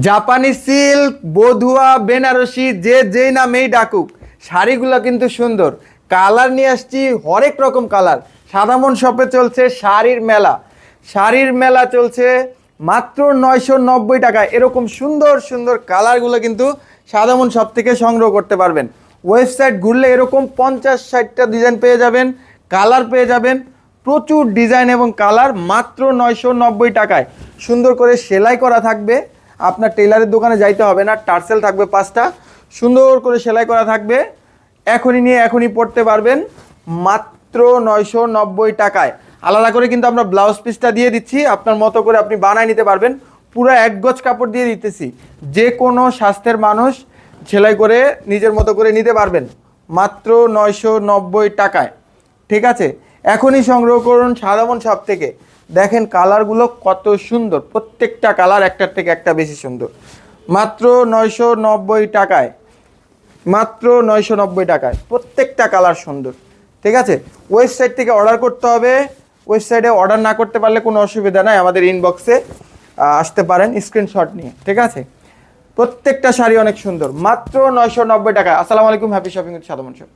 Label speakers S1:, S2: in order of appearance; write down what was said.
S1: জাপানি সিল্ক, বধুয়া, বেনারসি, যে যেই নামেই ডাকুক, শাড়িগুলো কিন্তু সুন্দর। কালার নিয়ে আসছি হরেক রকম কালার। সাদামন শপে চলছে শাড়ির মেলা। শাড়ির মেলা চলছে মাত্র 990 টাকা। এরকম সুন্দর সুন্দর কালারগুলো কিন্তু সাদামন শপ থেকে সংগ্রহ করতে পারবেন। ওয়েবসাইট ঘুরলে এরকম 50-60টা ডিজাইন পেয়ে যাবেন, কালার পেয়ে যাবেন, প্রচুর ডিজাইন এবং কালার মাত্র 990 টাকায়। সুন্দর করে সেলাই করা থাকবে, আপনার টেলারের দোকানে যাইতে হবে না। টার্সেল থাকবে 5টা, সুন্দর করে সেলাই করা থাকবে। এখনই নিয়ে এখনই পড়তে পারবেন মাত্র 990 টাকায়। আলাদা করে কিন্তু আমরা ব্লাউজ পিসটা দিয়ে দিচ্ছি, আপনার মতো করে আপনি বানায় নিতে পারবেন। পুরো 1 গজ কাপড় দিয়ে দিতেছি, যে কোনো স্বাস্থ্যের মানুষ সেলাই করে নিজের মতো করে নিতে পারবেন মাত্র 990 টাকায়। ঠিক আছে, এখনই সংগ্রহ করুন সাদামন শপ থেকে। দেখেন কালারগুলো কত সুন্দর, প্রত্যেকটা কালার একটার থেকে একটা বেশি সুন্দর। মাত্র 990 টাকায়, মাত্র 990 টাকায়, প্রত্যেকটা কালার সুন্দর। ঠিক আছে, ওয়েবসাইট থেকে অর্ডার করতে হবে। ওয়েবসাইটে অর্ডার না করতে পারলে কোনো অসুবিধা নাই, আমাদের ইনবক্সে আসতে পারেন স্ক্রিনশট নিয়ে। ঠিক আছে, প্রত্যেকটা শাড়ি অনেক সুন্দর, মাত্র 990 টাকা। আসসালামু আলাইকুম, হ্যাপি শপিং উইথ সাদামন শপ।